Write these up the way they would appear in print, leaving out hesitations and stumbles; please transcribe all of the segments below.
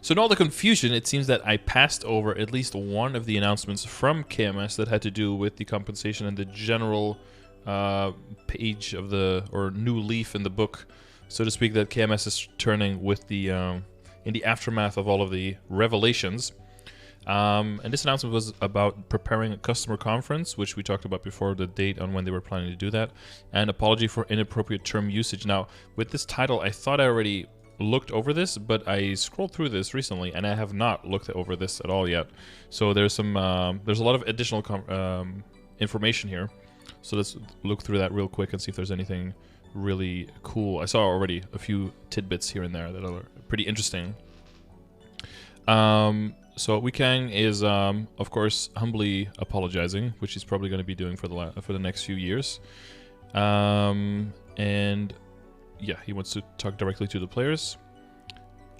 So in all the confusion, it seems that I passed over at least one of the announcements from KMS that had to do with the compensation and the general page of the, or new leaf in the book, so to speak, that KMS is turning with the in the aftermath of all of the revelations. And this announcement was about preparing a customer conference, which we talked about before, the date on when they were planning to do that, and apology for inappropriate term usage. Now, with this title, I thought I already looked over this, but I scrolled through this recently, and I have not looked over this at all yet. So there's some, there's a lot of additional information here. So let's look through that real quick and see if there's anything really cool. I saw already a few tidbits here and there that are pretty interesting. So Weekang is, of course, humbly apologizing, which he's probably going to be doing for the next few years. And yeah, he wants to talk directly to the players.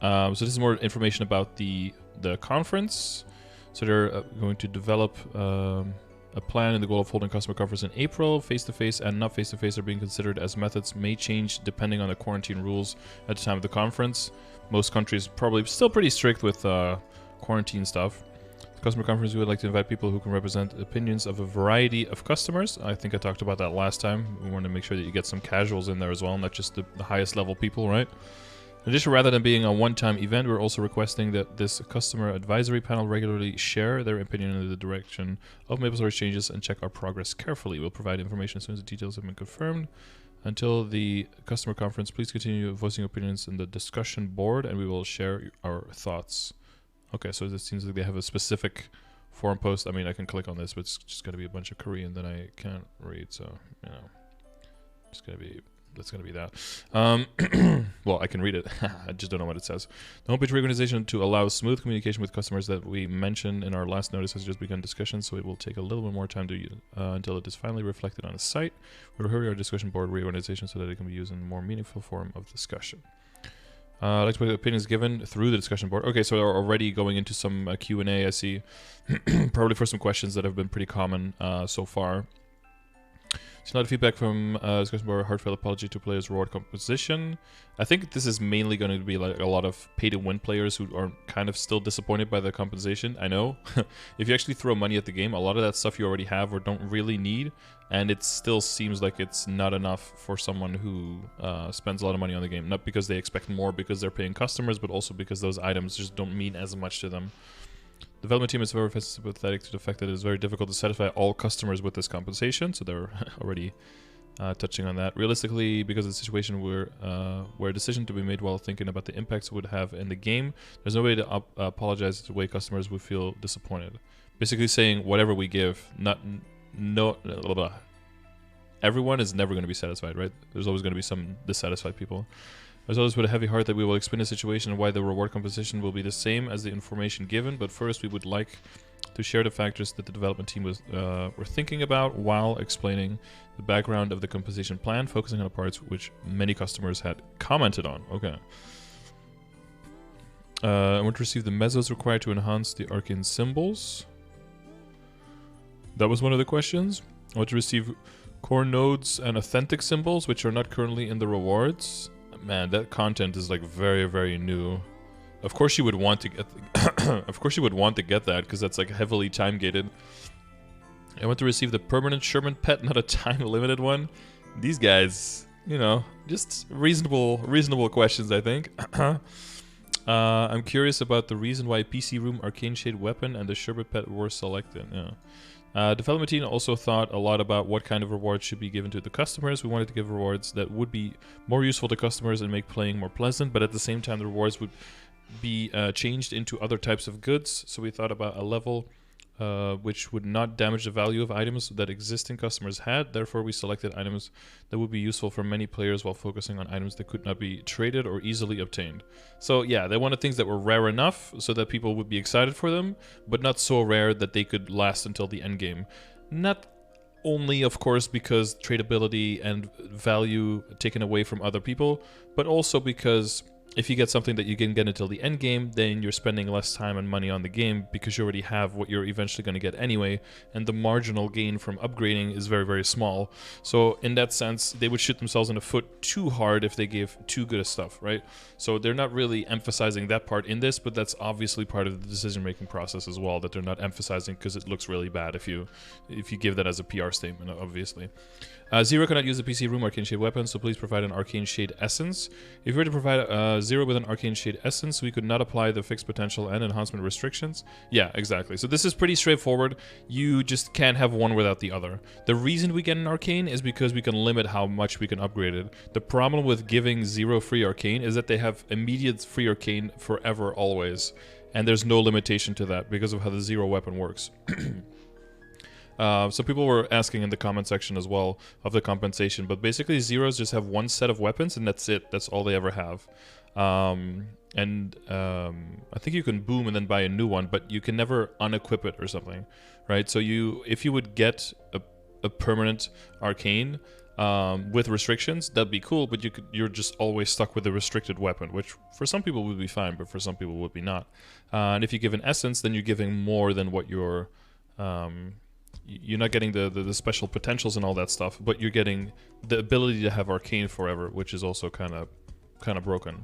So this is more information about the conference. So they're going to develop a plan and the goal of holding customer conference in April. Face-to-face and not face-to-face are being considered, as methods may change depending on the quarantine rules at the time of the conference. Most countries probably still pretty strict with quarantine stuff. The customer conference, we would like to invite people who can represent opinions of a variety of customers. I think I talked about that last time. We want to make sure that you get some casuals in there as well, not just the highest level people, right? In addition, rather than being a one-time event, we're also requesting that this customer advisory panel regularly share their opinion in the direction of MapleStory changes and check our progress carefully. We'll provide information as soon as the details have been confirmed. Until the customer conference, please continue voicing opinions in the discussion board, and we will share our thoughts. Okay, so it seems like they have a specific forum post. I mean, I can click on this, but it's just going to be a bunch of Korean that I can't read, so, you know, it's going to be... That's going to be that. Well, I can read it. I just don't know what it says. The homepage reorganization to allow smooth communication with customers that we mentioned in our last notice has just begun discussion, so it will take a little bit more time to until it is finally reflected on the site. We'll hurry our discussion board reorganization so that it can be used in a more meaningful form of discussion. I'd like to put opinions given through the discussion board. Okay, so they're already going into some Q&A, I see. Probably for some questions that have been pretty common so far. So, a lot of feedback from discussion board, heartfelt apology to players' reward composition. I think this is mainly going to be like a lot of pay-to-win players who are kind of still disappointed by the compensation. I know. If you actually throw money at the game, a lot of that stuff you already have or don't really need, and it still seems like it's not enough for someone who spends a lot of money on the game. Not because they expect more because they're paying customers, but also because those items just don't mean as much to them. The development team is very sympathetic to the fact that it is very difficult to satisfy all customers with this compensation, so they're already touching on that. Realistically, because of the situation where a decision to be made while thinking about the impacts it would have in the game, there's no way to apologize the way customers would feel disappointed. Basically saying whatever we give, everyone is never going to be satisfied, right? There's always going to be some dissatisfied people. As always, with a heavy heart that we will explain the situation and why the reward composition will be the same as the information given, but first we would like to share the factors that the development team were thinking about while explaining the background of the compensation plan, focusing on the parts which many customers had commented on. Okay. I want to receive the mesos required to enhance the arcane symbols. That was one of the questions. I want to receive core nodes and authentic symbols, which are not currently in the rewards. Man, that content is like very, very new. Of course you would want to get of course you would want to get that because that's like heavily time gated. I want to receive the permanent Sherman pet, not a time limited one. These guys, you know, just reasonable questions, I think. I'm curious about the reason why PC Room Arcane Shade weapon and the Sherbet pet were selected. Yeah. Development team also thought a lot about what kind of rewards should be given to the customers. We wanted to give rewards that would be more useful to customers and make playing more pleasant, but at the same time the rewards would be changed into other types of goods. So we thought about a level which would not damage the value of items that existing customers had. Therefore, we selected items that would be useful for many players while focusing on items that could not be traded or easily obtained. So yeah, they wanted things that were rare enough so that people would be excited for them, but not so rare that they could last until the end game. Not only, of course, because tradability and value taken away from other people, but also because if you get something that you can get until the end game, then you're spending less time and money on the game because you already have what you're eventually going to get anyway, and the marginal gain from upgrading is very, very small. So in that sense, they would shoot themselves in the foot too hard if they gave too good of stuff, right? So they're not really emphasizing that part in this, but that's obviously part of the decision-making process as well, that they're not emphasizing because it looks really bad if you give that as a PR statement, obviously. Zero cannot use the PC room arcane shade weapon, so please provide an arcane shade essence. If you were to provide Zero with an arcane shade essence, we could not apply the fixed potential and enhancement restrictions. Yeah, exactly. So this is pretty straightforward. You just can't have one without the other. The reason we get an arcane is because we can limit how much we can upgrade it. The problem with giving Zero free arcane is that they have immediate free arcane forever, always. And there's no limitation to that because of how the Zero weapon works. So people were asking in the comment section as well of the compensation, but basically Zeros just have one set of weapons and that's it. That's all they ever have. I think you can boom and then buy a new one, but you can never unequip it or something, right? So if you would get a permanent arcane with restrictions, that'd be cool, but you're just always stuck with a restricted weapon, which for some people would be fine, but for some people would be not. And if you give an essence, then you're giving more than what you're not getting the special potentials and all that stuff, but you're getting the ability to have arcane forever, which is also kind of broken.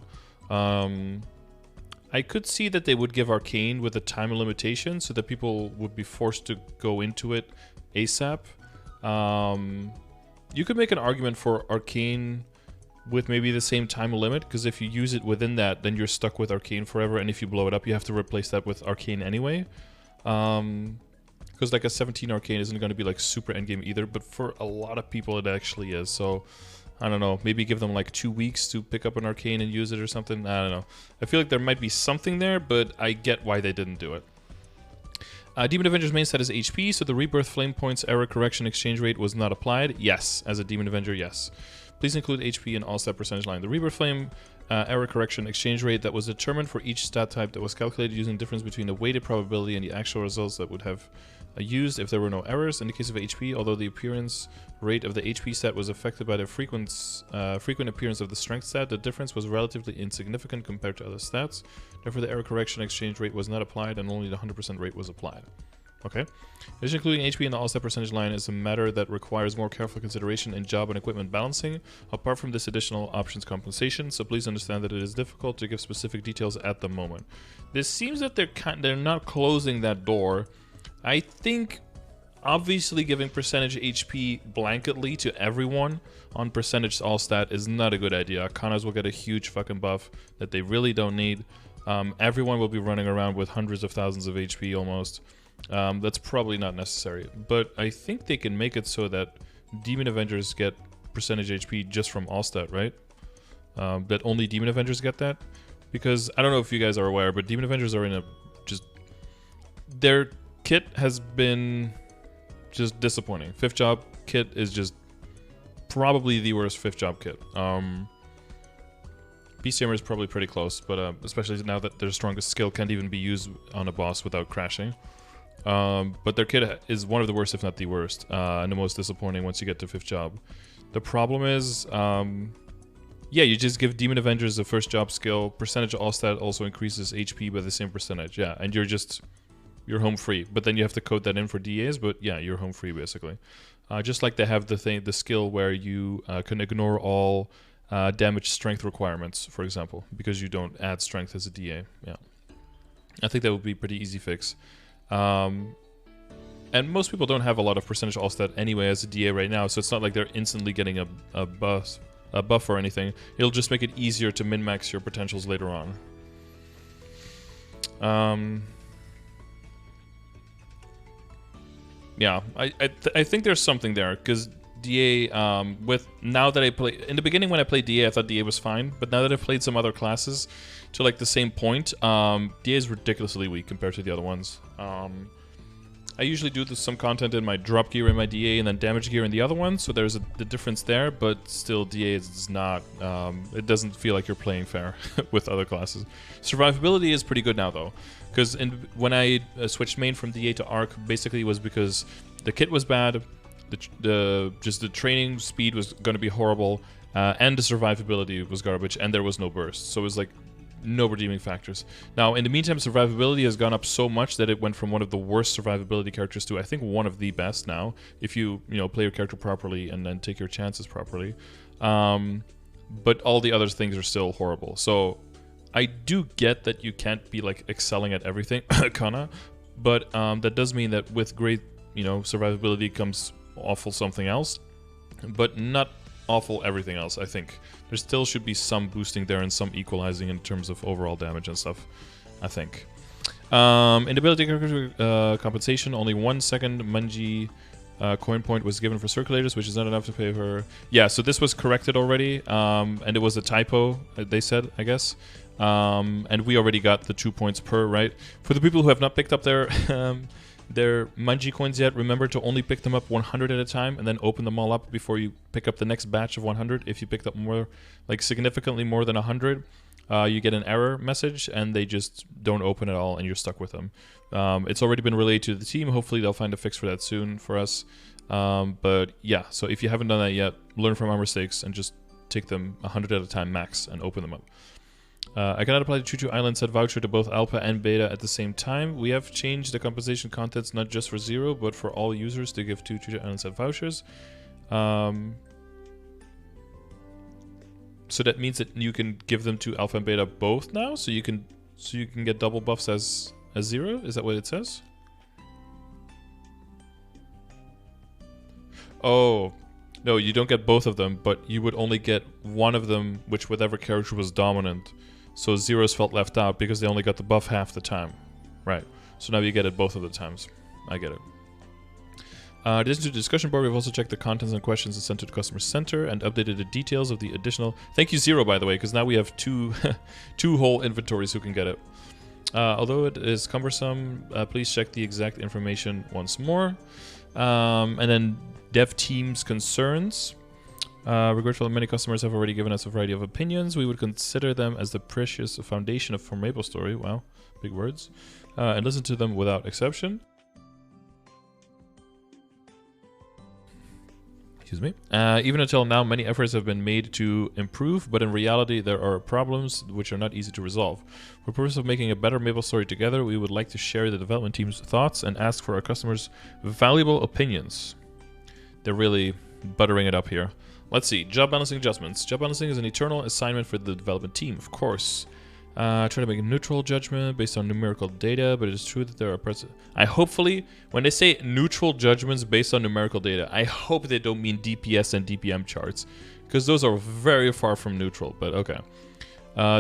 I could see that they would give arcane with a time limitation so that people would be forced to go into it ASAP. You could make an argument for arcane with maybe the same time limit, because if you use it within that, then you're stuck with arcane forever, and if you blow it up, you have to replace that with arcane anyway. Because like a 17 arcane isn't going to be like super endgame either, but for a lot of people it actually is. So I don't know, maybe give them like 2 weeks to pick up an arcane and use it or something. I don't know. I feel like there might be something there, but I get why they didn't do it. Demon Avenger's main stat is HP, so the Rebirth Flame Points error correction exchange rate was not applied. Yes, as a Demon Avenger, yes. Please include HP in all stat percentage line. The Rebirth Flame error correction exchange rate that was determined for each stat type that was calculated using the difference between the weighted probability and the actual results that would have used if there were no errors. In the case of HP, although the appearance rate of the HP stat was affected by the frequent appearance of the strength stat, the difference was relatively insignificant compared to other stats. Therefore, the error correction exchange rate was not applied and only the 100% rate was applied. Okay. Addition including HP in the all-stat percentage line is a matter that requires more careful consideration in job and equipment balancing, apart from this additional options compensation, so please understand that it is difficult to give specific details at the moment. This seems that they're not closing that door. I think obviously giving percentage HP blanketly to everyone on percentage all stat is not a good idea. Kanas will get a huge fucking buff that they really don't need. Everyone will be running around with hundreds of thousands of HP almost. That's probably not necessary, but I think they can make it so that Demon Avengers get percentage HP just from all stat, right? That only Demon Avengers get that? Because I don't know if you guys are aware, but Demon Avengers are in a their kit has been just disappointing. 5th job kit is just probably the worst 5th job kit. Beast Hammer is probably pretty close, but especially now that their strongest skill can't even be used on a boss without crashing. But their kit is one of the worst, if not the worst, and the most disappointing once you get to 5th job. The problem is, yeah, you just give Demon Avengers the 1st job skill. Percentage all stat also increases HP by the same percentage. Yeah, and you're home free. But then you have to code that in for DAs, but yeah, you're home free basically. Just like they have the skill where you can ignore all damage strength requirements, for example, because you don't add strength as a DA. Yeah, I think that would be a pretty easy fix. And most people don't have a lot of percentage all stat anyway as a DA right now, so it's not like they're instantly getting a buff or anything. It'll just make it easier to min-max your potentials later on. Yeah, I think there's something there, because DA, now that I play... In the beginning when I played DA, I thought DA was fine, but now that I've played some other classes to like the same point, DA is ridiculously weak compared to the other ones. I usually do some content in my drop gear in my DA and then damage gear in the other one, so there's the difference there, but still DA is not... it doesn't feel like you're playing fair with other classes. Survivability is pretty good now though, because when I switched main from DA to Arc, basically it was because the kit was bad, just the training speed was going to be horrible, and the survivability was garbage, and there was no burst. So it was like no redeeming factors. Now, in the meantime, survivability has gone up so much that it went from one of the worst survivability characters to, I think, one of the best now, if you play your character properly and then take your chances properly. But all the other things are still horrible. So I do get that you can't be like excelling at everything, Kana, but that does mean that with great, survivability comes awful something else, but not awful everything else. I think there still should be some boosting there and some equalizing in terms of overall damage and stuff, I think. In ability compensation, only 1 second Mungie coin point was given for circulators, which is not enough to pay for... Yeah, so this was corrected already, and it was a typo, they said, I guess. And we already got the 2 points per, right? For the people who have not picked up their Mungie coins yet, remember to only pick them up 100 at a time and then open them all up before you pick up the next batch of 100. If you picked up more, like significantly more than 100, you get an error message and they just don't open at all and you're stuck with them. It's already been relayed to the team. Hopefully they'll find a fix for that soon for us. But yeah, so if you haven't done that yet, learn from our mistakes and just take them 100 at a time max and open them up. I cannot apply the Choo Choo Island set voucher to both alpha and beta at the same time. We have changed the compensation contents not just for 0, but for all users to give 2 Choo Choo Island set vouchers. So that means that you can give them to alpha and beta both now, so you can get double buffs as 0. Is that what it says? Oh. No, you don't get both of them, but you would only get one of them, which whatever character was dominant. So zeros felt left out because they only got the buff half the time. Right. So now you get it both of the times. I get it. In addition to the discussion board, we've also checked the contents and questions sent to the customer center and updated the details of the additional... Thank you, Zero, by the way, because now we have two whole inventories who can get it. Although it is cumbersome, please check the exact information once more. And then dev team's concerns. Regretful that many customers have already given us a variety of opinions. We would consider them as the precious foundation for MapleStory. Wow, big words. And listen to them without exception. Excuse me. Even until now, many efforts have been made to improve, but in reality, there are problems which are not easy to resolve. For the purpose of making a better MapleStory together, we would like to share the development team's thoughts and ask for our customers' valuable opinions. They're really buttering it up here. Let's see. Job balancing adjustments. Job balancing is an eternal assignment for the development team, of course. Try to make a neutral judgment based on numerical data, but it is true that there are parts... hopefully, when they say neutral judgments based on numerical data, I hope they don't mean DPS and DPM charts, because those are very far from neutral, but okay.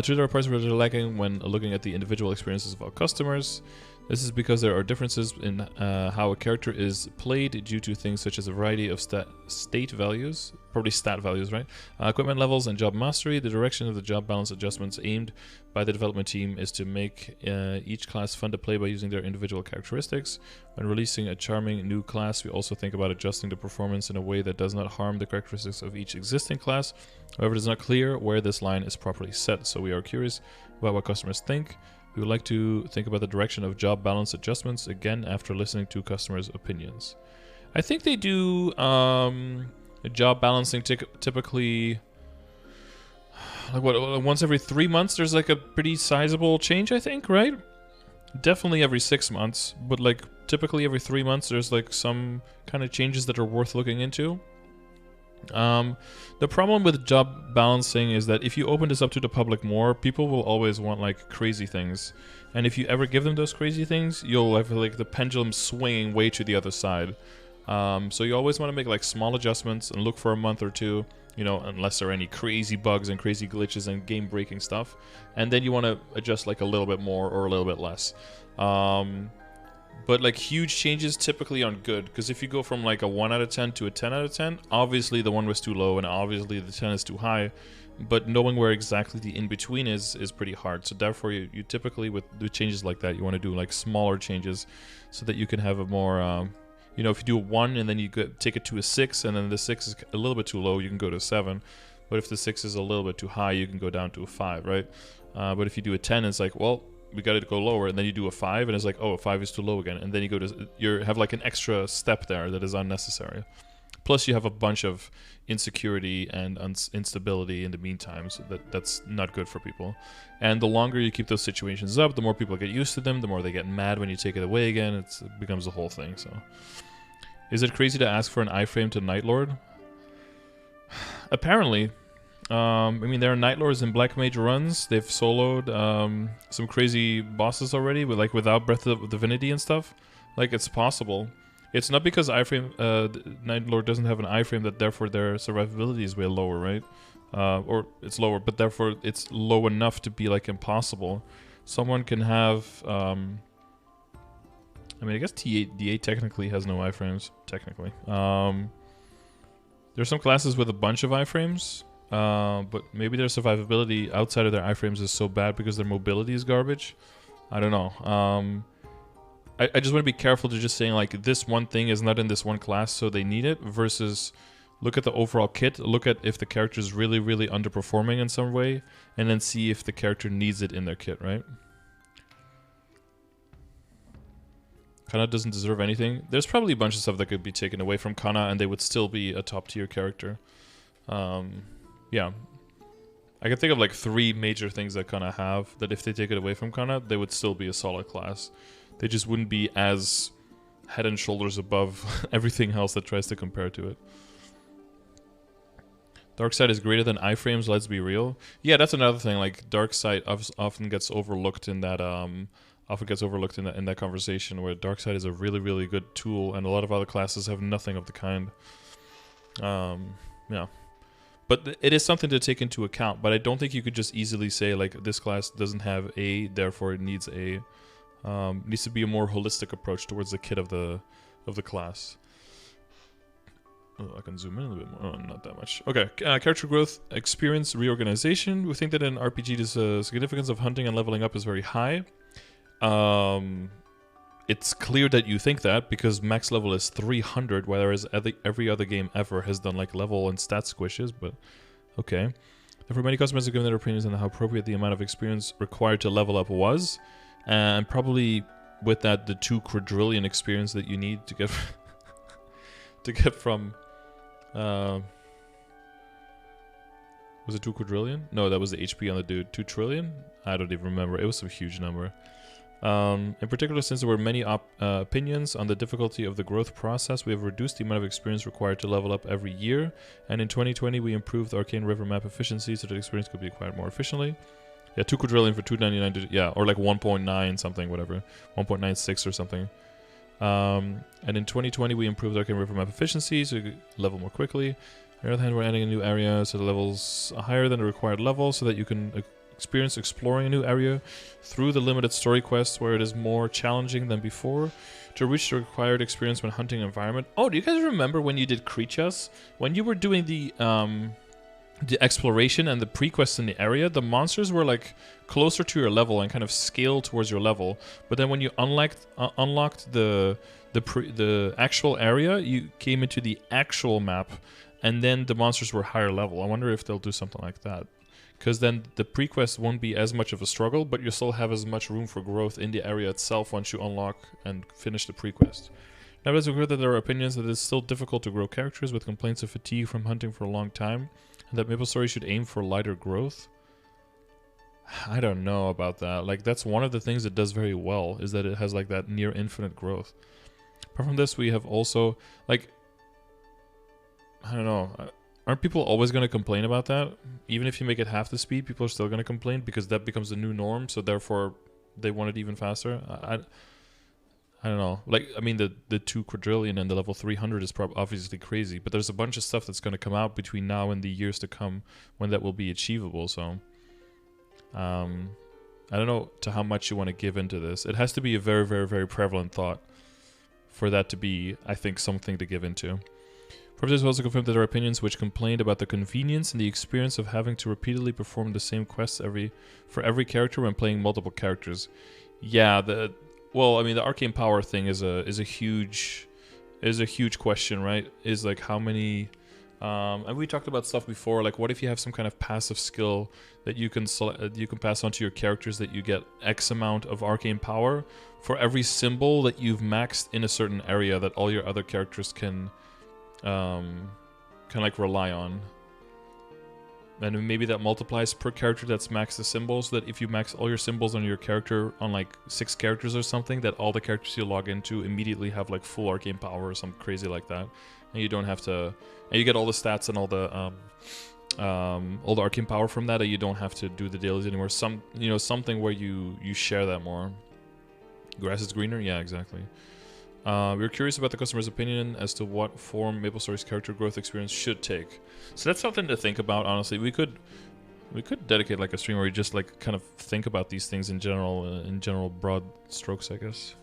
True, there are parts where they're lacking when looking at the individual experiences of our customers. This is because there are differences in how a character is played due to things such as a variety of state values, probably stat values, right? Equipment levels and job mastery. The direction of the job balance adjustments aimed by the development team is to make each class fun to play by using their individual characteristics. When releasing a charming new class, we also think about adjusting the performance in a way that does not harm the characteristics of each existing class. However, it is not clear where this line is properly set, so we are curious about what customers think. We would like to think about the direction of job balance adjustments again after listening to customers' opinions. I think they do job balancing typically like once every 3 months. There's like a pretty sizable change, I think, right? Definitely every 6 months, but like typically every 3 months there's like some kind of changes that are worth looking into. The problem with job balancing is that if you open this up to the public more, people will always want like crazy things, and if you ever give them those crazy things, you'll have like the pendulum swinging way to the other side. So you always want to make like small adjustments and look for a month or two, you know, unless there are any crazy bugs and crazy glitches and game breaking stuff, and then you want to adjust like a little bit more or a little bit less. But like huge changes typically aren't good, because if you go from like a 1 out of 10 to a 10 out of 10, obviously the 1 was too low and obviously the 10 is too high, but knowing where exactly the in-between is pretty hard. So therefore you typically with changes like that, you want to do like smaller changes so that you can have a more, you know, if you do a 1 and then you take it to a 6 and then the 6 is a little bit too low, you can go to a 7. But if the 6 is a little bit too high, you can go down to a 5, right? But if you do a 10, it's like, well, we got to go lower, and then you do a 5 and it's like, oh, a 5 is too low again, and then you go to have like an extra step there that is unnecessary. Plus, you have a bunch of insecurity and instability in the meantime, so that's not good for people. And the longer you keep those situations up, the more people get used to them, the more they get mad when you take it away again. It becomes a whole thing. So, is it crazy to ask for an iframe to Night Lord? Apparently. I mean, there are Night Lords in Black Mage runs. They've soloed some crazy bosses already, with without Breath of Divinity and stuff. Like, it's possible. It's not because Night Lord doesn't have an iframe that therefore their survivability is way lower, right? Or it's lower, but therefore it's low enough to be like impossible. Someone can have. I mean, I guess D8 technically has no iframes. Technically, there's some classes with a bunch of iframes. But maybe their survivability outside of their iframes is so bad because their mobility is garbage. I don't know. I just want to be careful to just saying like this one thing is not in this one class, so they need it, versus look at the overall kit, look at if the character is really, really underperforming in some way, and then see if the character needs it in their kit, right? Kana doesn't deserve anything. There's probably a bunch of stuff that could be taken away from Kana and they would still be a top tier character. Yeah. I can think of like 3 major things that Kana have that if they take it away from Kana, they would still be a solid class. They just wouldn't be as head and shoulders above everything else that tries to compare to it. Darkseid is greater than iframes, let's be real. Yeah, that's another thing. Like Darkseid often gets overlooked in that in that conversation, where Darkseid is a really, really good tool and a lot of other classes have nothing of the kind. Yeah. But it is something to take into account, but I don't think you could just easily say like this class doesn't have A, therefore it needs A. Needs to be a more holistic approach towards the kit of the class. Oh, I can zoom in a little bit more. Oh, not that much. Okay, character growth, experience, reorganization. We think that in RPG, the significance of hunting and leveling up is very high. It's clear that you think that because max level is 300, whereas every other game ever has done like level and stat squishes, but okay. Therefore, many customers have given their opinions on how appropriate the amount of experience required to level up was. And probably with that, the 2 quadrillion experience that you need to get from was it 2 quadrillion? No, that was the HP on the dude. 2 trillion? I don't even remember. It was some huge number. In particular, since there were many opinions on the difficulty of the growth process, we have reduced the amount of experience required to level up every year. And in 2020, we improved the Arcane River map efficiency so that experience could be acquired more efficiently. Yeah, 2 quadrillion for 299. Yeah, or like 1.9 something, whatever. 1.96 or something. And in 2020, we improved Arcane River map efficiency so you could level more quickly. On the other hand, we're adding a new area so the level's higher than the required level so that you can experience exploring a new area through the limited story quests where it is more challenging than before to reach the required experience when hunting an environment. Oh, do you guys remember when you did Creatures? When you were doing the exploration and the pre-quests in the area, the monsters were like closer to your level and kind of scaled towards your level. But then when you unlocked the actual area, you came into the actual map, and then the monsters were higher level. I wonder if they'll do something like that, because then the pre-quest won't be as much of a struggle, but you still have as much room for growth in the area itself once you unlock and finish the pre-quest. Now, it's clear that there are opinions that it's still difficult to grow characters with complaints of fatigue from hunting for a long time, and that MapleStory should aim for lighter growth. I don't know about that. Like, that's one of the things it does very well, is that it has like that near infinite growth. Apart from this, we have also, like, I don't know, aren't people always going to complain about that? Even if you make it half the speed, people are still going to complain because that becomes the new norm, so therefore they want it even faster. I don't know. Like, I mean, the 2 quadrillion and the level 300 is obviously crazy, but there's a bunch of stuff that's going to come out between now and the years to come when that will be achievable, so I don't know to how much you want to give into this. It has to be a very, very, very prevalent thought for that to be, I think, something to give into. Professors also confirmed that there are opinions which complained about the convenience and the experience of having to repeatedly perform the same quests for every character when playing multiple characters. Yeah, well, I mean, the arcane power thing is a huge question, right? Is like how many, and we talked about stuff before. Like, what if you have some kind of passive skill that you can pass on to your characters that you get X amount of arcane power for every symbol that you've maxed in a certain area that all your other characters can kind of like rely on. And maybe that multiplies per character that's max the symbols, that if you max all your symbols on your character on like 6 characters or something, that all the characters you log into immediately have like full arcane power or something crazy like that. And you don't have to, and you get all the stats and all the arcane power from that, and you don't have to do the dailies anymore. Something where you share that more. Grass is greener? Yeah, exactly. We were curious about the customer's opinion as to what form MapleStory's character growth experience should take. So that's something to think about, honestly. We could dedicate like a stream where we just like kind of think about these things in general broad strokes, I guess.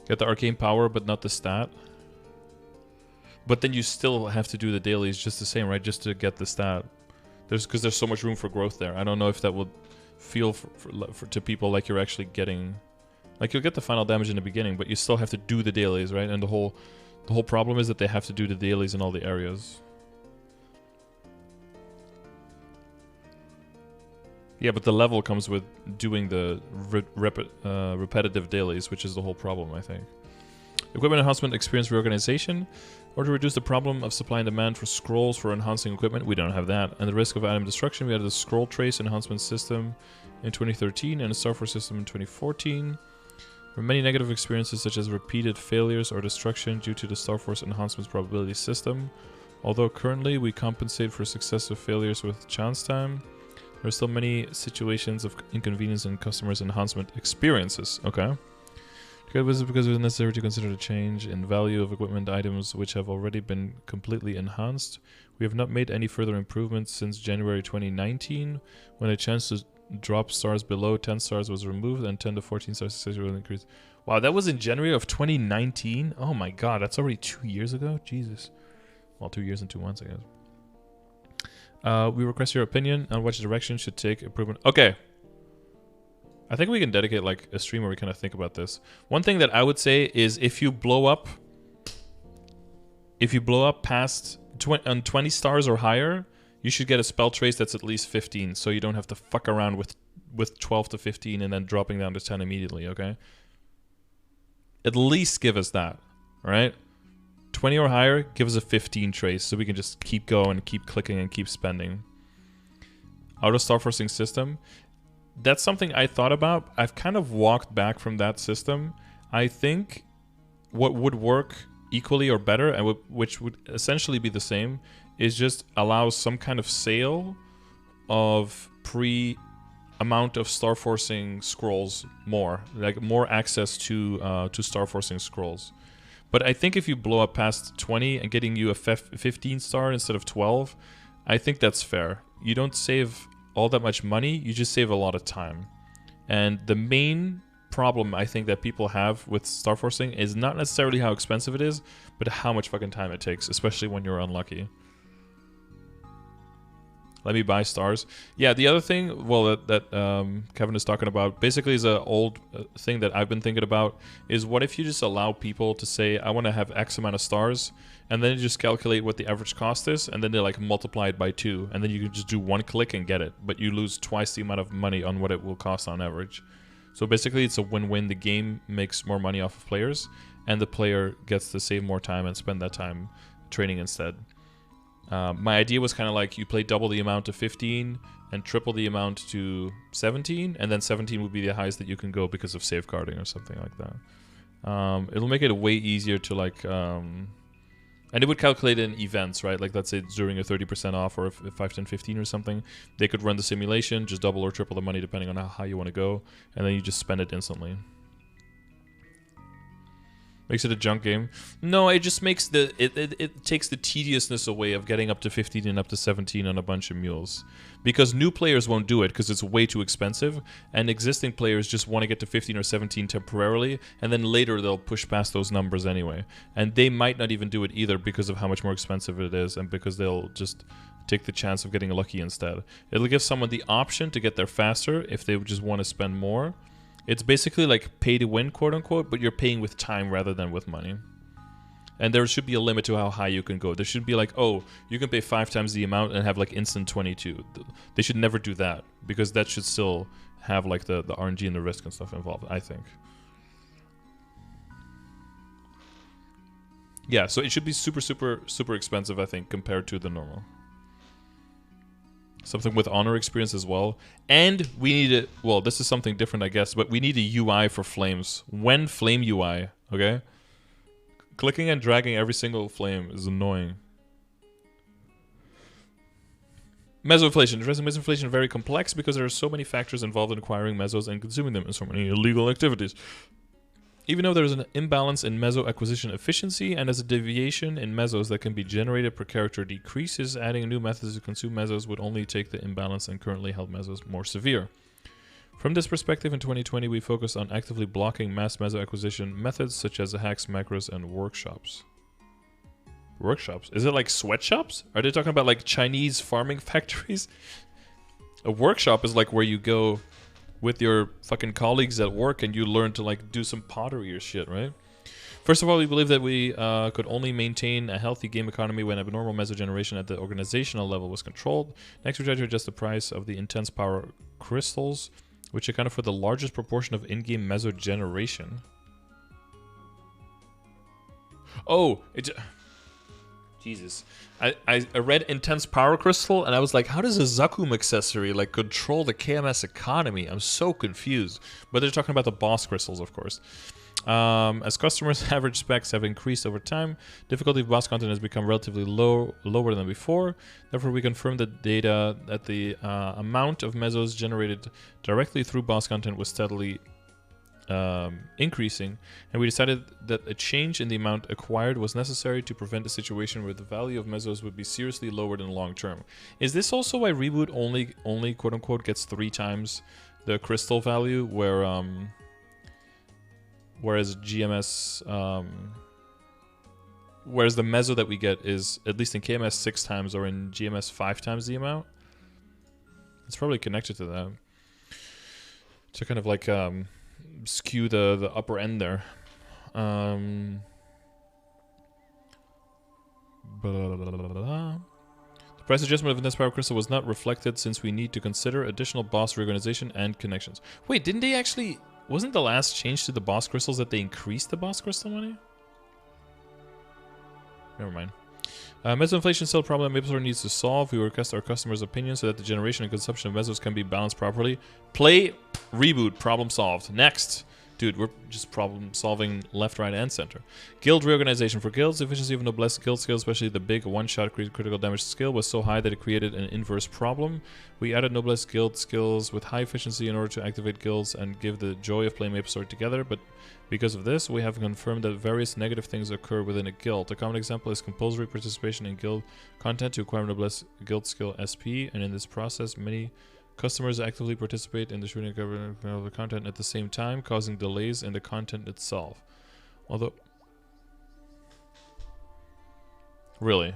Get the arcane power, but not the stat. But then you still have to do the dailies just the same, right? Just to get the stat. Because there's so much room for growth there. I don't know if that would feel to people like you're actually getting... Like, you'll get the final damage in the beginning, but you still have to do the dailies, right? And the whole problem is that they have to do the dailies in all the areas. Yeah, but the level comes with doing the repetitive dailies, which is the whole problem, I think. Equipment enhancement experience reorganization. Or to reduce the problem of supply and demand for scrolls for enhancing equipment. We don't have that. And the risk of item destruction. We added a scroll trace enhancement system in 2013 and a software system in 2014. There were many negative experiences such as repeated failures or destruction due to the Starforce enhancements probability system. Although currently we compensate for successive failures with chance time, there are still many situations of inconvenience in customers' enhancement experiences. Okay. This is because it is necessary to consider the change in value of equipment items which have already been completely enhanced. We have not made any further improvements since January 2019, when a chance to drop stars below 10 stars was removed and 10 to 14 stars successfully increased. Wow, that was in January of 2019? Oh my god, that's already 2 years ago? Jesus. Well, 2 years and 2 months, I guess. We request your opinion on which direction should take improvement. Okay. I think we can dedicate like a stream where we kind of think about this. One thing that I would say is if you blow up past 20 stars or higher, you should get a spell trace that's at least 15, so you don't have to fuck around with 12 to 15 and then dropping down to 10 immediately, okay? At least give us that, right? 20 or higher, give us a 15 trace so we can just keep going, keep clicking, and keep spending. Auto star forcing system. That's something I thought about. I've kind of walked back from that system. I think what would work equally or better, and which would essentially be the same, is just allow some kind of sale of amount of star forcing scrolls more, like more access to star forcing scrolls. But I think if you blow up past 20 and getting you a 15 star instead of 12, I think that's fair. You don't save all that much money, you just save a lot of time. And the main problem I think that people have with star forcing is not necessarily how expensive it is, but how much fucking time it takes, especially when you're unlucky. Let me buy stars. Yeah, the other thing, well, that Kevin is talking about, basically is an old thing that I've been thinking about, is what if you just allow people to say, I want to have X amount of stars, and then you just calculate what the average cost is, and then they like multiply it by 2, and then you can just do one click and get it, but you lose twice the amount of money on what it will cost on average. So basically it's a win-win. The game makes more money off of players, and the player gets to save more time and spend that time training instead. My idea was kind of like you play double the amount to 15 and triple the amount to 17, and then 17 would be the highest that you can go because of safeguarding or something like that. It'll make it way easier to like, and it would calculate in events, right? Like let's say during a 30% off or 5, 10, 15 or something, they could run the simulation, just double or triple the money depending on how high you want to go, and then you just spend it instantly. Makes it a junk game. No, it just makes it takes the tediousness away of getting up to 15 and up to 17 on a bunch of mules. Because new players won't do it because it's way too expensive, and existing players just want to get to 15 or 17 temporarily, and then later they'll push past those numbers anyway. And they might not even do it either because of how much more expensive it is, and because they'll just take the chance of getting lucky instead. It'll give someone the option to get there faster if they just want to spend more. It's basically like pay to win, quote unquote, but you're paying with time rather than with money. And there should be a limit to how high you can go. There should be like, oh, you can pay 5 times the amount and have like instant 22. They should never do that, because that should still have like the RNG and the risk and stuff involved, I think. Yeah, so it should be super, super, super expensive, I think, compared to the normal. Something with honor experience as well. And we need it. Well, this is something different, I guess, but we need a UI for flames. When flame UI, okay? Clicking and dragging every single flame is annoying. Mesoinflation. Addressing mesoinflation is very complex because there are so many factors involved in acquiring mesos and consuming them in so many illegal activities. Even though there is an imbalance in meso acquisition efficiency and as a deviation in mesos that can be generated per character decreases, adding new methods to consume mesos would only take the imbalance and currently held mesos more severe. From this perspective, in 2020, we focused on actively blocking mass meso acquisition methods such as hacks, macros, and workshops. Workshops? Is it like sweatshops? Are they talking about like Chinese farming factories? A workshop is like where you go with your fucking colleagues at work and you learn to like do some pottery or shit, right? First of all, we believe that we could only maintain a healthy game economy when abnormal meso generation at the organizational level was controlled. Next, we tried to adjust the price of the intense power crystals, which accounted for the largest proportion of in-game meso generation. Oh, Jesus. I read Intense Power Crystal, and I was like, how does a Zakum accessory like control the KMS economy? I'm so confused. But they're talking about the boss crystals, of course. As customers' average specs have increased over time, difficulty of boss content has become relatively lower than before. Therefore, we confirmed the data that the amount of mesos generated directly through boss content was steadily increasing, and we decided that a change in the amount acquired was necessary to prevent a situation where the value of mesos would be seriously lowered in the long term. Is this also why Reboot only quote unquote gets 3 times the crystal value, where whereas GMS whereas the meso that we get is at least in KMS 6 times or in GMS 5 times the amount? It's probably connected to that. To kind of like skew the upper end there. The price adjustment of Intense Power Crystal was not reflected since we need to consider additional boss reorganization and connections. Wait, didn't they actually... Wasn't the last change to the boss crystals that they increased the boss crystal money? Never mind. Mesoinflation is still a problem that MapleStory needs to solve. We request our customers' opinions so that the generation and consumption of mesos can be balanced properly. Play, reboot, problem solved. Next. Dude, we're just problem solving left, right, and center. Guild reorganization. For guilds, the efficiency of Noblesse guild skill, especially the big one-shot critical damage skill, was so high that it created an inverse problem. We added Noblesse guild skills with high efficiency in order to activate guilds and give the joy of playing MapleStory together, but because of this, we have confirmed that various negative things occur within a guild. A common example is compulsory participation in guild content to acquire Noblesse guild skill SP, and in this process, many customers actively participate in the shooting and covering of the content at the same time, causing delays in the content itself. Although... Really?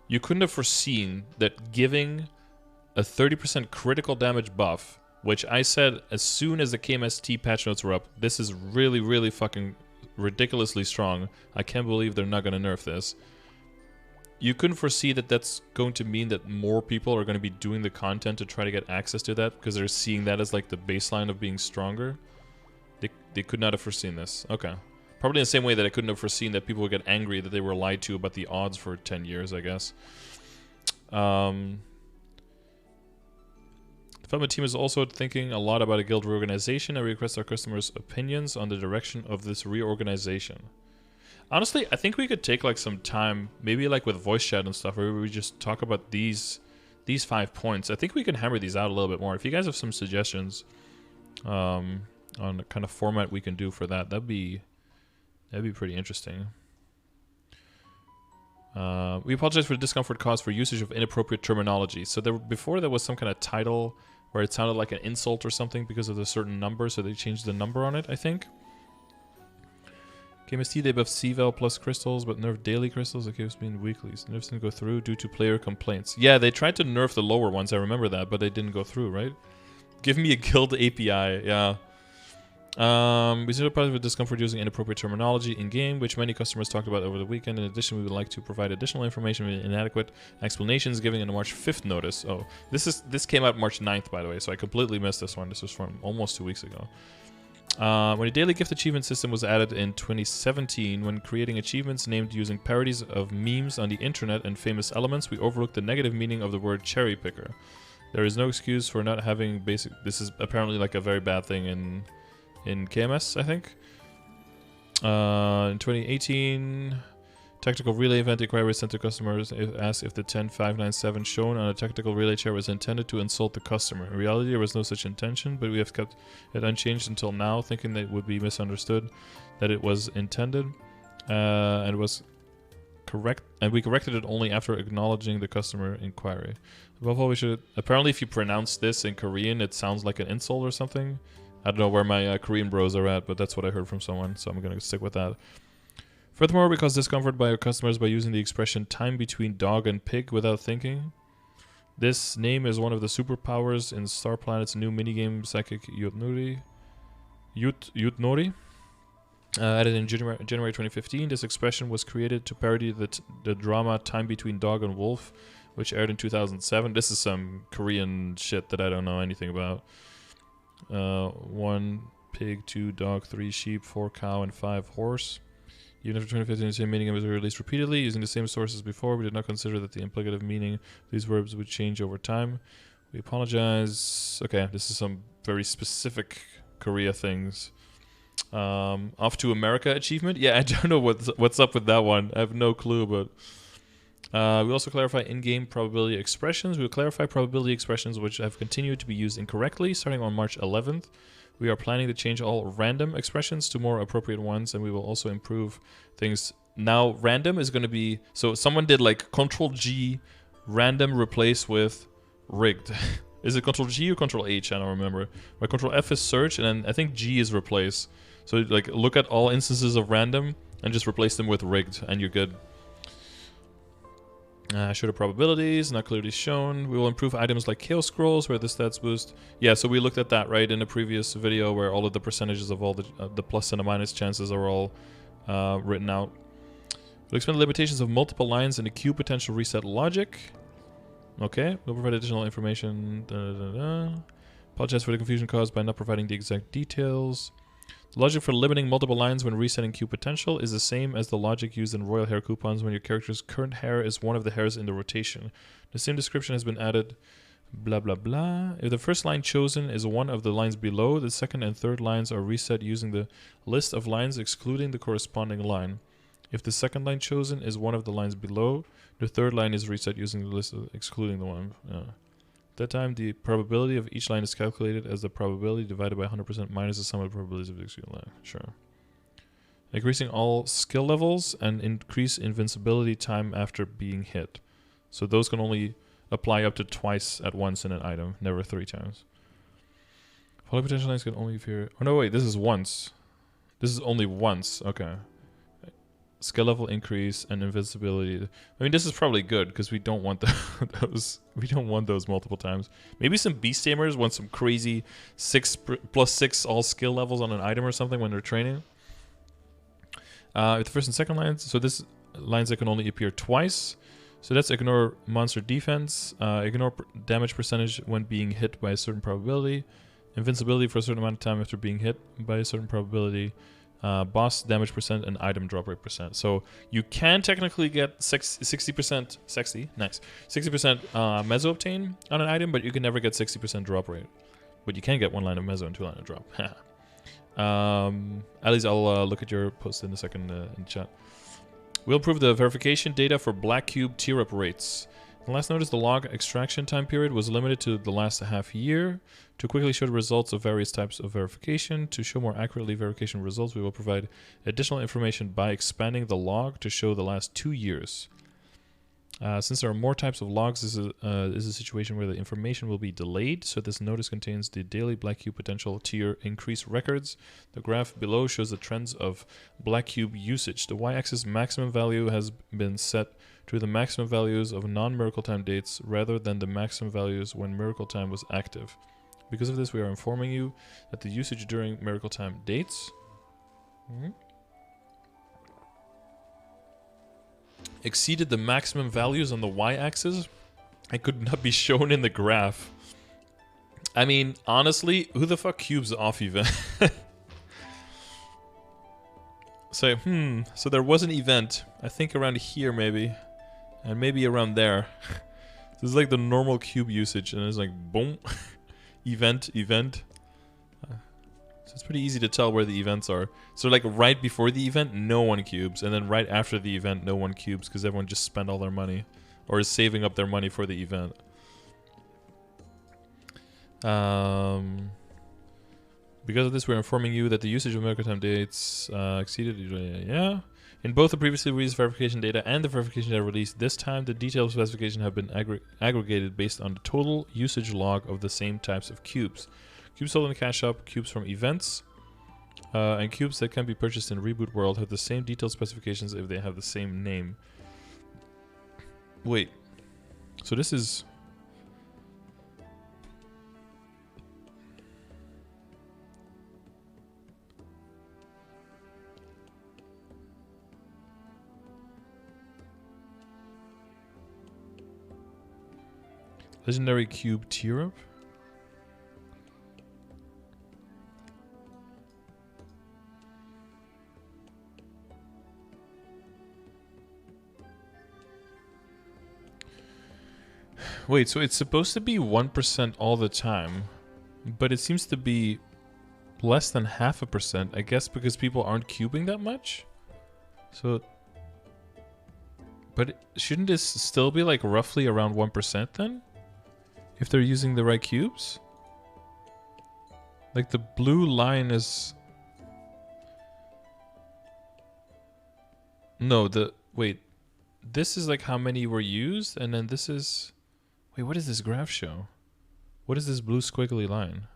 You couldn't have foreseen that giving a 30% critical damage buff, which I said as soon as the KMST patch notes were up, this is really, really fucking ridiculously strong. I can't believe they're not going to nerf this. You couldn't foresee that that's going to mean that more people are going to be doing the content to try to get access to that because they're seeing that as like the baseline of being stronger. They could not have foreseen this. Okay. Probably in the same way that I couldn't have foreseen that people would get angry that they were lied to about the odds for 10 years, I guess. The development team is also thinking a lot about a guild reorganization and we request our customers' opinions on the direction of this reorganization. Honestly, I think we could take like some time, maybe like with voice chat and stuff, where we just talk about these 5 points. I think we can hammer these out a little bit more. If you guys have some suggestions on the kind of format we can do for that, that'd be pretty interesting. We apologize for the discomfort caused for usage of inappropriate terminology. So before there was some kind of title where it sounded like an insult or something because of a certain number, so they changed the number on it, I think. KMST, they buff C-Val plus crystals, but nerf daily crystals. Okay, it's been weeklies. Nerfs didn't go through due to player complaints. Yeah, they tried to nerf the lower ones, I remember that, but they didn't go through, right? Give me a guild API, yeah. We still have with discomfort using inappropriate terminology in-game, which many customers talked about over the weekend. In addition, we would like to provide additional information with inadequate explanations giving in a March 5th notice. Oh, this came out March 9th, by the way, so I completely missed this one. This was from almost 2 weeks ago. When a daily gift achievement system was added in 2017, when creating achievements named using parodies of memes on the internet and famous elements, we overlooked the negative meaning of the word cherry picker. There is no excuse for not having basic... This is apparently like a very bad thing in KMS, I think. In 2018... Technical relay event inquiry was sent to customers asked if the 10597 shown on a technical relay chair was intended to insult the customer. In reality, there was no such intention, but we have kept it unchanged until now, thinking that it would be misunderstood that it was intended, and it was correct. And we corrected it only after acknowledging the customer inquiry. Above all, we should... Apparently, if you pronounce this in Korean, it sounds like an insult or something. I don't know where my Korean bros are at, but that's what I heard from someone, so I'm gonna stick with that. Furthermore, we cause discomfort by our customers by using the expression time between dog and pig without thinking. This name is one of the superpowers in Star Planet's new minigame Psychic Yutnori. Added in January 2015, this expression was created to parody the drama Time Between Dog and Wolf, which aired in 2007. This is some Korean shit that I don't know anything about. 1 pig, 2 dog, 3 sheep, 4 cow, and 5 horse. Even after 2015, the same meaning was released repeatedly, using the same sources before. We did not consider that the implicative meaning of these verbs would change over time. We apologize. Okay, this is some very specific Korea things. Off to America achievement. Yeah, I don't know what's up with that one. I have no clue, but... we also clarify in-game probability expressions. We will clarify probability expressions which have continued to be used incorrectly, starting on March 11th. We are planning to change all random expressions to more appropriate ones, and we will also improve things. Now, random is going to be... So someone did like Ctrl-G, random replace with rigged. Is it Ctrl-G or Ctrl-H? I don't remember. But Ctrl-F is search, and then I think G is replace. So like look at all instances of random and just replace them with rigged, and you're good. Show the probabilities, not clearly shown. We will improve items like Chaos Scrolls, where the stats boost. Yeah, so we looked at that, right, in the previous video, where all of the percentages of all the plus and the minus chances are all written out. We'll explain the limitations of multiple lines in the queue potential reset logic. Okay, we'll provide additional information. Apologize for the confusion caused by not providing the exact details. The logic for limiting multiple lines when resetting queue potential is the same as the logic used in royal hair coupons when your character's current hair is one of the hairs in the rotation. The same description has been added, blah blah blah. If the first line chosen is one of the lines below, the second and third lines are reset using the list of lines excluding the corresponding line. If the second line chosen is one of the lines below, the third line is reset using the list excluding the one. At that time, the probability of each line is calculated as the probability divided by 100% minus the sum of the probabilities of the executed line. Sure. Increasing all skill levels and increase invincibility time after being hit. So those can only apply up to twice at once in an item, never 3 times. Follow potential lines can only appear... Oh no, wait, this is once. This is only once. Okay. Skill level increase and invincibility. I mean, this is probably good because we don't want those. We don't want those multiple times. Maybe some beast tamers want some crazy 6+6 all skill levels on an item or something when they're training. With the first and second lines, so this lines that can only appear twice. So that's ignore monster defense, ignore damage percentage when being hit by a certain probability, invincibility for a certain amount of time after being hit by a certain probability. Boss damage percent and item drop rate percent. So you can technically get 60% sexy, nice, 60% meso obtain on an item, but you can never get 60% drop rate. But you can get 1 line of meso and 2 line of drop. At least I'll look at your post in a second in chat. We'll improve the verification data for black cube tier up rates. The last notice, the log extraction time period was limited to the last half year. To quickly show the results of various types of verification, to show more accurately verification results, we will provide additional information by expanding the log to show the last 2 years. Since there are more types of logs, this is a situation where the information will be delayed, so this notice contains the daily black cube potential tier increase records. The graph below shows the trends of black cube usage. The y-axis maximum value has been set to the maximum values of non-miracle time dates rather than the maximum values when miracle time was active. Because of this, we are informing you that the usage during miracle time dates exceeded the maximum values on the y-axis and could not be shown in the graph. I mean, honestly, who the fuck cubes off even? So, so there was an event, I think around here maybe, and maybe around there. This is like the normal cube usage, and it's like, boom, event. So it's pretty easy to tell where the events are. So like right before the event, no one cubes, and then right after the event, no one cubes, because everyone just spent all their money, or is saving up their money for the event. Because of this, we're informing you that the usage of time dates exceeded. Yeah. In both the previously released verification data and the verification data released this time, the detailed specification have been aggregated based on the total usage log of the same types of cubes. Cubes sold in the cash shop, cubes from events, and cubes that can be purchased in Reboot World have the same detailed specifications if they have the same name. Wait. So this is... Legendary Cube tier up? Wait, so it's supposed to be 1% all the time, but it seems to be less than 0.5%, I guess because people aren't cubing that much? So... But shouldn't this still be like roughly around 1% then? If they're using the right cubes? Like the blue line is... No, wait. This is like how many were used, and then this is... Wait, what does this graph show? What is this blue squiggly line?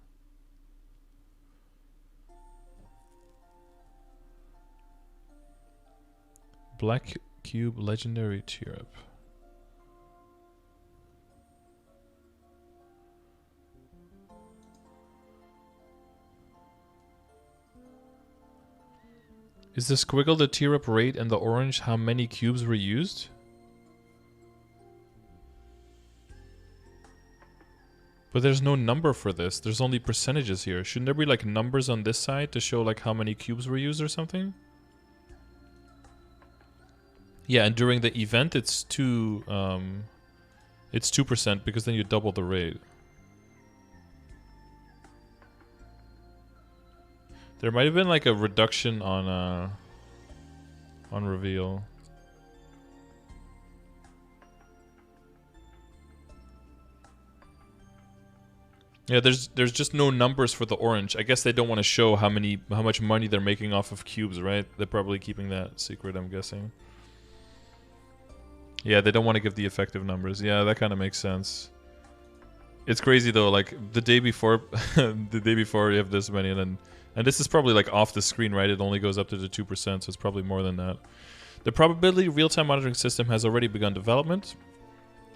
Black Cube Legendary tier up. Is the squiggle the tier up rate and the orange how many cubes were used? But there's no number for this. There's only percentages here. Shouldn't there be like numbers on this side to show like how many cubes were used or something? Yeah, and during the event it's 2% because then you double the rate. There might have been like a reduction on reveal. Yeah, there's just no numbers for the orange. I guess they don't want to show how much money they're making off of cubes, right? They're probably keeping that secret, I'm guessing. Yeah, they don't want to give the effective numbers. Yeah, that kind of makes sense. It's crazy though, like the day before the day before you have this many, and this is probably like off the screen, right? It only goes up to the 2%, so it's probably more than that. The probability real-time monitoring system has already begun development.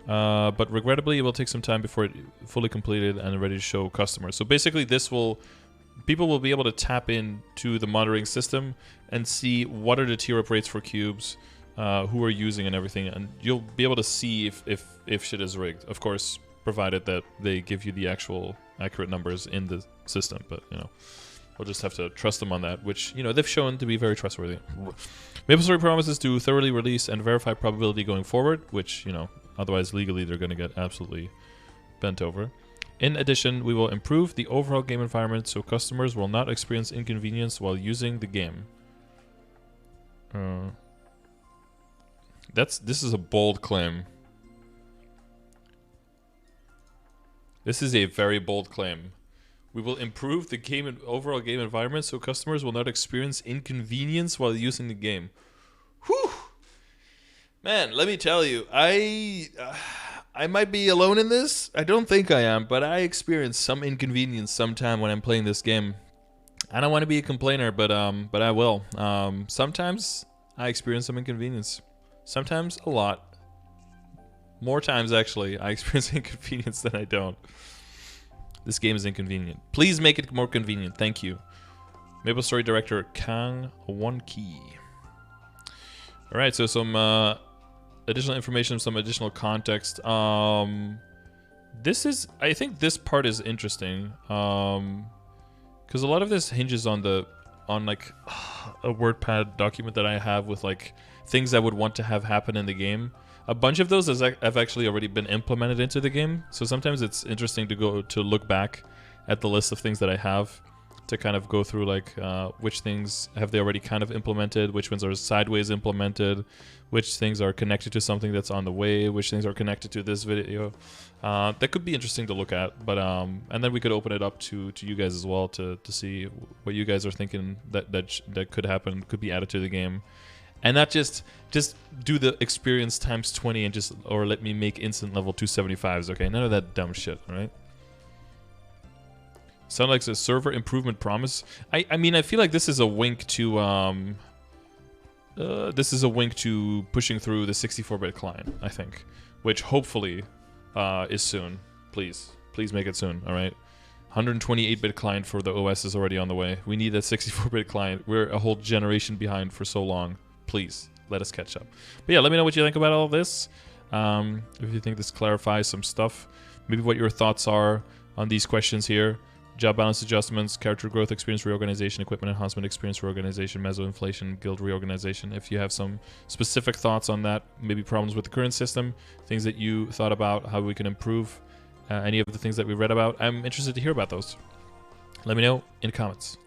But regrettably, it will take some time before it's fully completed and ready to show customers. So basically, people will be able to tap into the monitoring system and see what are the tier up rates for cubes, who are using and everything, and you'll be able to see if shit is rigged. Of course, provided that they give you the actual accurate numbers in the system. But you know, we'll just have to trust them on that, which you know they've shown to be very trustworthy. MapleStory promises to thoroughly release and verify probability going forward, which you know. Otherwise, legally, they're going to get absolutely bent over. In addition, we will improve the overall game environment so customers will not experience inconvenience while using the game. This is a bold claim. This is a very bold claim. We will improve the game and overall game environment so customers will not experience inconvenience while using the game. Whew! Man, let me tell you, I might be alone in this. I don't think I am, but I experience some inconvenience sometime when I'm playing this game. I don't want to be a complainer, but I will. Sometimes I experience some inconvenience. Sometimes a lot. More times, actually, I experience inconvenience than I don't. This game is inconvenient. Please make it more convenient. Thank you. MapleStory director Kang Won-ki. All right, so some additional information, some additional context. I think this part is interesting, because a lot of this hinges on like a WordPad document that I have with like things I would want to have happen in the game. A bunch of those have actually already been implemented into the game, so sometimes it's interesting to look back at the list of things that I have to kind of go through like which things have they already kind of implemented, which ones are sideways implemented, which things are connected to something that's on the way, which things are connected to this video. That could be interesting to look at, but and then we could open it up to you guys as well to see what you guys are thinking that could happen, could be added to the game. And not just do the experience times 20 and or let me make instant level 275s, okay? None of that dumb shit, all right? Sound like a server improvement promise. I mean, I feel like this is a wink to pushing through the 64-bit client, I think, which hopefully is soon. Please make it soon, all right? 128-bit client for the OS is already on the way. We need a 64-bit client. We're a whole generation behind for so long. Please let us catch up. But yeah, let me know what you think about all of this. If you think this clarifies some stuff, maybe what your thoughts are on these questions here. Job balance adjustments, character growth, experience reorganization, equipment enhancement, experience reorganization, meso-inflation, guild reorganization. If you have some specific thoughts on that, maybe problems with the current system, things that you thought about, how we can improve any of the things that we read about, I'm interested to hear about those. Let me know in the comments.